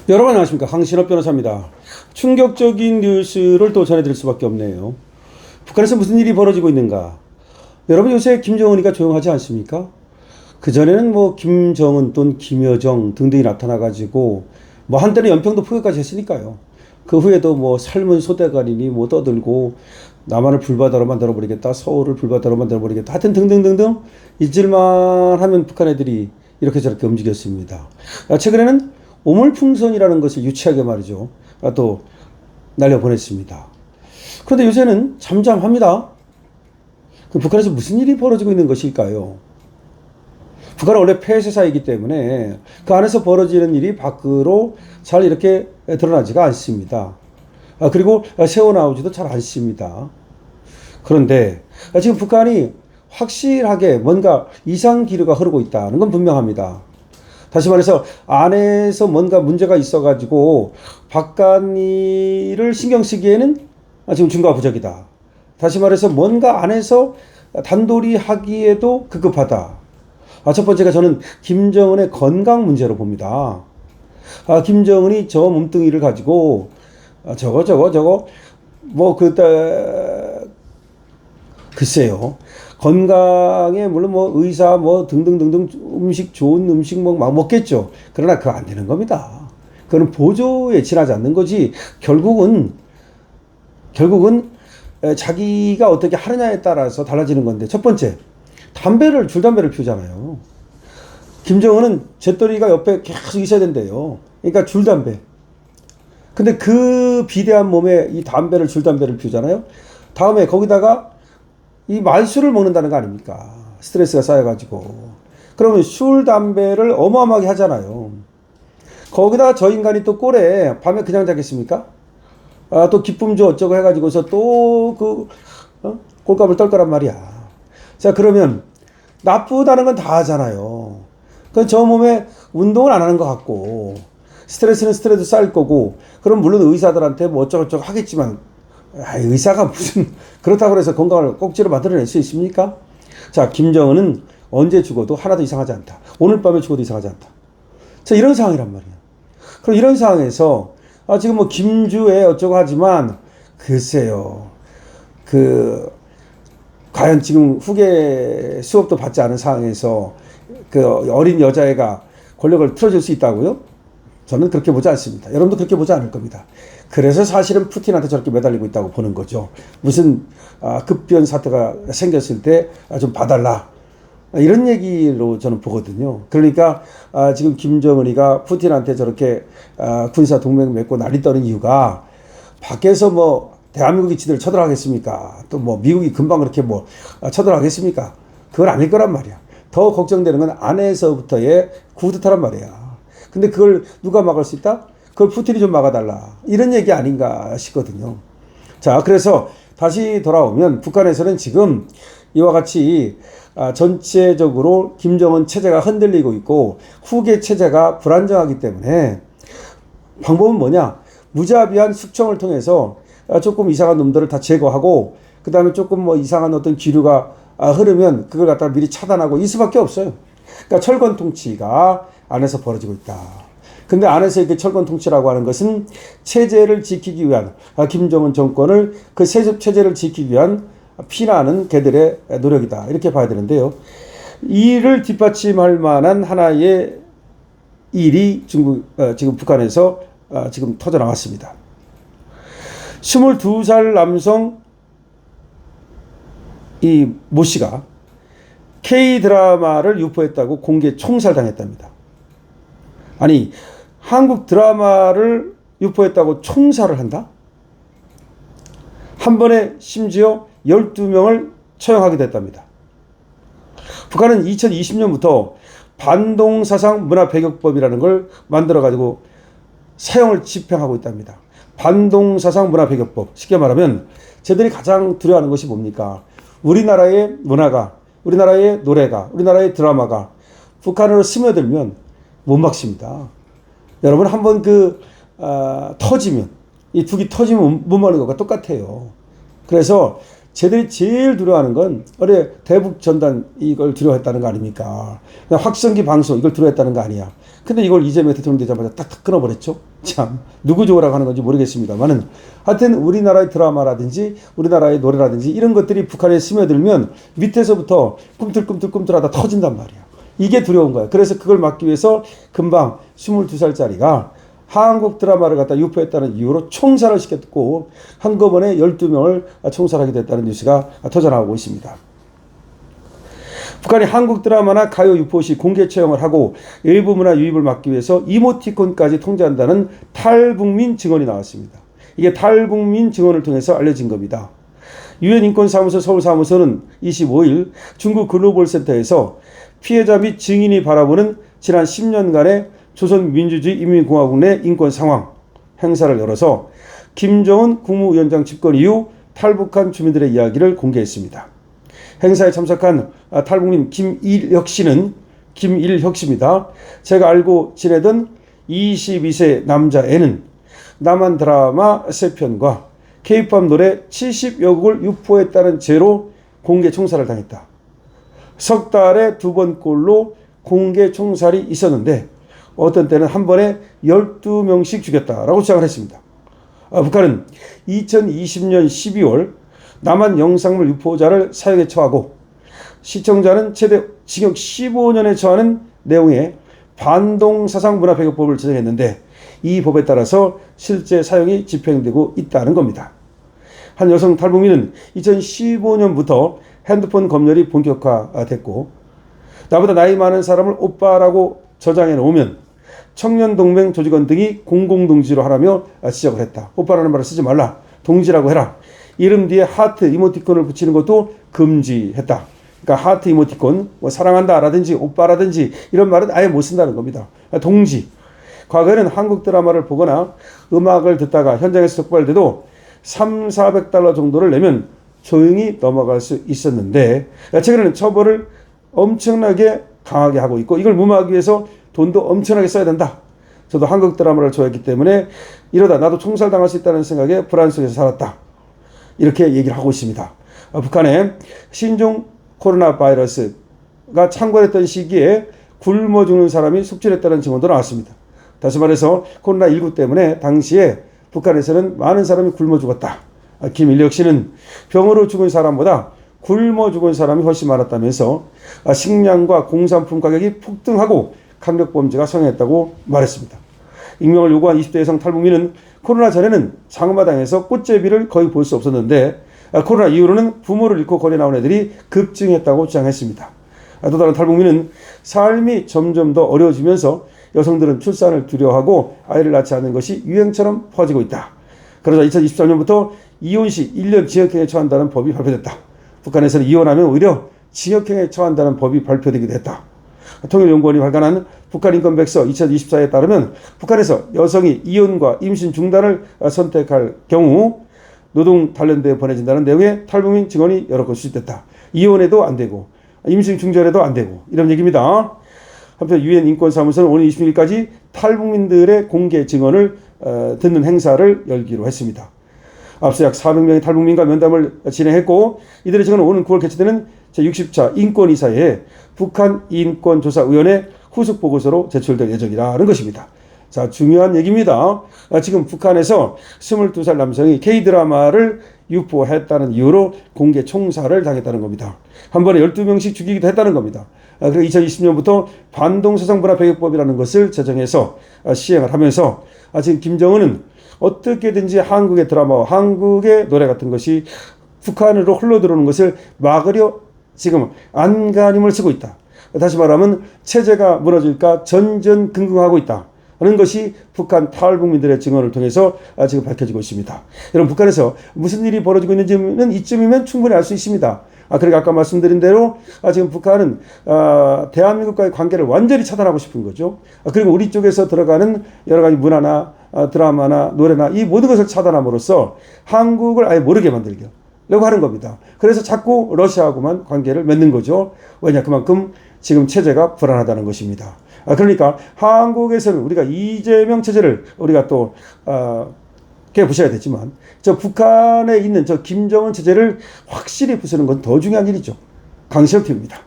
여러분 안녕하십니까, 황신업 변호사입니다. 충격적인 뉴스를 또 전해드릴 수밖에 없네요. 북한에서 무슨 일이 벌어지고 있는가. 여러분 요새 김정은이가 조용하지 않습니까? 그전에는 뭐 김정은 또는 김여정 등등이 나타나가지고 뭐 한때는 연평도 포격까지 했으니까요. 그 후에도 뭐 삶은 소대가리니 뭐 떠들고 남한을 불바다로 만들어버리겠다, 서울을 불바다로 만들어버리겠다, 하여튼 등등등등 잊을만 하면 북한 애들이 이렇게 저렇게 움직였습니다. 최근에는 오물풍선이라는 것을 유치하게 말이죠, 또 날려보냈습니다. 그런데 요새는 잠잠합니다. 북한에서 무슨 일이 벌어지고 있는 것일까요? 북한은 원래 폐쇄사이기 때문에 그 안에서 벌어지는 일이 밖으로 잘 이렇게 드러나지가 않습니다. 그리고 새어나오지도 잘 않습니다. 그런데 지금 북한이 확실하게 뭔가 이상 기류가 흐르고 있다는 건 분명합니다. 다시 말해서 안에서 뭔가 문제가 있어가지고 바깥 일을 신경 쓰기에는 지금 중과부적이다. 다시 말해서 뭔가 안에서 단돌이 하기에도 급급하다. 첫 번째가 저는 김정은의 건강 문제로 봅니다. 김정은이 저 몸뚱이를 가지고 글쎄요. 건강에 물론 뭐 의사 뭐 등등등등 음식, 좋은 음식 뭐 막 먹겠죠. 그러나 그거 안 되는 겁니다. 그거는 보조에 지나지 않는 거지. 결국은 자기가 어떻게 하느냐에 따라서 달라지는 건데, 첫 번째, 줄담배를 피우잖아요. 김정은은 재떨이가 옆에 계속 있어야 된대요. 그러니까 줄담배. 근데 그 비대한 몸에 이 줄담배를 피우잖아요. 다음에 거기다가 이 말술을 먹는다는 거 아닙니까? 스트레스가 쌓여가지고. 그러면 술, 담배를 어마어마하게 하잖아요. 거기다가 저 인간이 또 꼴에 밤에 그냥 자겠습니까? 또 기쁨 줘 어쩌고 해가지고서 또 꼴값을 떨 거란 말이야. 자, 그러면 나쁘다는 건 다 하잖아요. 그럼 저 몸에 운동을 안 하는 것 같고, 스트레스는 스트레스 쌓일 거고, 그럼 물론 의사들한테 뭐 어쩌고저쩌고 하겠지만, 의사가 무슨 그렇다고 해서 건강을 꼭지로 만들어낼 수 있습니까? 자, 김정은은 언제 죽어도 하나도 이상하지 않다. 오늘 밤에 죽어도 이상하지 않다. 자, 이런 상황이란 말이야. 그럼 이런 상황에서 지금 뭐 김주에 어쩌고 하지만, 글쎄요, 과연 지금 후계 수업도 받지 않은 상황에서 그 어린 여자애가 권력을 틀어줄 수 있다고요? 저는 그렇게 보지 않습니다. 여러분도 그렇게 보지 않을 겁니다. 그래서 사실은 푸틴한테 저렇게 매달리고 있다고 보는 거죠. 무슨 급변 사태가 생겼을 때 좀 봐달라, 이런 얘기로 저는 보거든요. 그러니까 지금 김정은이가 푸틴한테 저렇게 군사 동맹 맺고 난리 떠는 이유가, 밖에서 뭐 대한민국이 지들을 쳐들어가겠습니까? 또 뭐 미국이 금방 그렇게 뭐 쳐들어가겠습니까? 그건 아닐 거란 말이야. 더 걱정되는 건 안에서부터의 쿠데타란 말이야. 근데 그걸 누가 막을 수 있다? 그걸 푸틴이 좀 막아달라, 이런 얘기 아닌가 싶거든요. 자, 그래서 다시 돌아오면 북한에서는 지금 이와 같이 전체적으로 김정은 체제가 흔들리고 있고 후계 체제가 불안정하기 때문에 방법은 뭐냐? 무자비한 숙청을 통해서 조금 이상한 놈들을 다 제거하고, 그 다음에 조금 뭐 이상한 어떤 기류가 흐르면 그걸 갖다가 미리 차단하고 이 수밖에 없어요. 그러니까 철권 통치가 안에서 벌어지고 있다. 근데 안에서 이렇게 철권 통치라고 하는 것은 체제를 지키기 위한, 김정은 정권을 그 체제를 지키기 위한 피나는 개들의 노력이다, 이렇게 봐야 되는데요. 이를 뒷받침할 만한 하나의 일이 지금 북한에서 지금 터져 나왔습니다. 22살 남성 이 모 씨가 K-드라마를 유포했다고 공개 총살당했답니다. 아니, 한국 드라마를 유포했다고 총살을 한다? 한 번에 심지어 12명을 처형하게 됐답니다. 북한은 2020년부터 반동사상 문화배격법이라는 걸 만들어가지고 사형을 집행하고 있답니다. 반동사상 문화배격법. 쉽게 말하면 쟤들이 가장 두려워하는 것이 뭡니까? 우리나라의 문화가, 우리나라의 노래가, 우리나라의 드라마가 북한으로 스며들면 못 막습니다. 여러분, 한번 터지면, 이 북이 터지면 못 막는 것과 똑같아요. 그래서 쟤들이 제일 두려워하는 건 대북 전단 이걸 두려워했다는 거 아닙니까? 확성기 방송 이걸 두려워했다는 거 아니야. 근데 이걸 이재명 대통령 되자마자 딱딱 끊어버렸죠. 참 누구 좋으라고 하는 건지 모르겠습니다만은 하여튼 우리나라의 드라마라든지 우리나라의 노래라든지 이런 것들이 북한에 스며들면 밑에서부터 꿈틀꿈틀꿈틀하다 터진단 말이야. 이게 두려운 거야. 그래서 그걸 막기 위해서 금방 22살짜리가 한국 드라마를 갖다 유포했다는 이유로 총살을 시켰고 한꺼번에 12명을 총살하게 됐다는 뉴스가 터져나오고 있습니다. 북한이 한국 드라마나 가요 유포 시 공개 처형을 하고 일부 문화 유입을 막기 위해서 이모티콘까지 통제한다는 탈북민 증언이 나왔습니다. 이게 탈북민 증언을 통해서 알려진 겁니다. 유엔 인권사무소 서울사무소는 25일 중국 글로벌센터에서 피해자 및 증인이 바라보는 지난 10년간의 조선민주주의 인민공화국 내 인권 상황 행사를 열어서 김정은 국무위원장 집권 이후 탈북한 주민들의 이야기를 공개했습니다. 행사에 참석한 탈북민 김일혁 씨입니다. 제가 알고 지내던 22세 남자애는 남한 드라마 3편과 K-팝 노래 70여 곡을 유포했다는 죄로 공개 총살을 당했다. 석 달에 2번꼴로 공개 총살이 있었는데 어떤 때는 한 번에 12명씩 죽였다라고 주장을 했습니다. 북한은 2020년 12월 남한 영상물 유포자를 사형에 처하고 시청자는 최대 징역 15년에 처하는 내용의 반동사상문화배격법을 제정했는데 이 법에 따라서 실제 사형이 집행되고 있다는 겁니다. 한 여성 탈북민은 2015년부터 핸드폰 검열이 본격화됐고 나보다 나이 많은 사람을 오빠라고 저장해 놓으면 청년동맹 조직원 등이 공공동지로 하라며 지적을 했다. 오빠라는 말을 쓰지 말라. 동지라고 해라. 이름 뒤에 하트 이모티콘을 붙이는 것도 금지했다. 그러니까 하트 이모티콘, 뭐 사랑한다 라든지 오빠라든지 이런 말은 아예 못 쓴다는 겁니다. 동지. 과거에는 한국 드라마를 보거나 음악을 듣다가 현장에서 적발돼도 300~400달러 정도를 내면 조용히 넘어갈 수 있었는데 최근에는 처벌을 엄청나게 강하게 하고 있고 이걸 무마하기 위해서 돈도 엄청나게 써야 된다. 저도 한국 드라마를 좋아했기 때문에 이러다 나도 총살당할 수 있다는 생각에 불안 속에서 살았다. 이렇게 얘기를 하고 있습니다. 북한의 신종 코로나 바이러스가 창궐했던 시기에 굶어 죽는 사람이 속출했다는 증언도 나왔습니다. 다시 말해서 코로나19 때문에 당시에 북한에서는 많은 사람이 굶어 죽었다. 김일혁 씨는 병으로 죽은 사람보다 굶어 죽은 사람이 훨씬 많았다면서 식량과 공산품 가격이 폭등하고 강력범죄가 성행했다고 말했습니다. 익명을 요구한 20대 여성 탈북민은 코로나 전에는 장마당에서 꽃제비를 거의 볼 수 없었는데 코로나 이후로는 부모를 잃고 거리에 나온 애들이 급증했다고 주장했습니다. 또 다른 탈북민은 삶이 점점 더 어려워지면서 여성들은 출산을 두려워하고 아이를 낳지 않는 것이 유행처럼 퍼지고 있다. 그러자 2023년부터 이혼 시 1년 징역형에 처한다는 법이 발표됐다. 북한에서는 이혼하면 오히려 징역형에 처한다는 법이 발표되기도 했다. 통일연구원이 발간한 북한인권백서 2024에 따르면 북한에서 여성이 이혼과 임신 중단을 선택할 경우 노동단련대에 보내진다는 내용의 탈북민 증언이 여러 건 수집됐다. 이혼해도 안 되고 임신 중절해도 안 되고 이런 얘기입니다. 한편 유엔 인권사무소는 오늘 26일까지 탈북민들의 공개 증언을 듣는 행사를 열기로 했습니다. 앞서 약 400명의 탈북민과 면담을 진행했고 이들의 증언은 오는 9월 개최되는 제60차 인권이사회에 북한인권조사위원회 후속 보고서로 제출될 예정이라는 것입니다. 자, 중요한 얘기입니다. 지금 북한에서 22살 남성이 K드라마를 유포했다는 이유로 공개 총살을 당했다는 겁니다. 한 번에 12명씩 죽이기도 했다는 겁니다. 그리고 2020년부터 반동사상문화배격법이라는 것을 제정해서 시행을 하면서 지금 김정은은 어떻게든지 한국의 드라마와 한국의 노래 같은 것이 북한으로 흘러들어오는 것을 막으려 지금 안간힘을 쓰고 있다. 다시 말하면 체제가 무너질까 전전긍긍하고 있다. 하는 것이 북한 탈북민들의 증언을 통해서 지금 밝혀지고 있습니다. 여러분 북한에서 무슨 일이 벌어지고 있는지는 이쯤이면 충분히 알 수 있습니다. 그러니까 아까 말씀드린 대로 지금 북한은 대한민국과의 관계를 완전히 차단하고 싶은 거죠. 그리고 우리 쪽에서 들어가는 여러 가지 문화나 드라마나 노래나 이 모든 것을 차단함으로써 한국을 아예 모르게 만들려고 하는 겁니다. 그래서 자꾸 러시아하고만 관계를 맺는 거죠. 왜냐 그만큼 지금 체제가 불안하다는 것입니다. 그러니까 한국에서는 우리가 이재명 체제를 우리가 또 부셔야 되지만 저 북한에 있는 저 김정은 체제를 확실히 부수는 건 더 중요한 일이죠. 강시혁 TV입니다.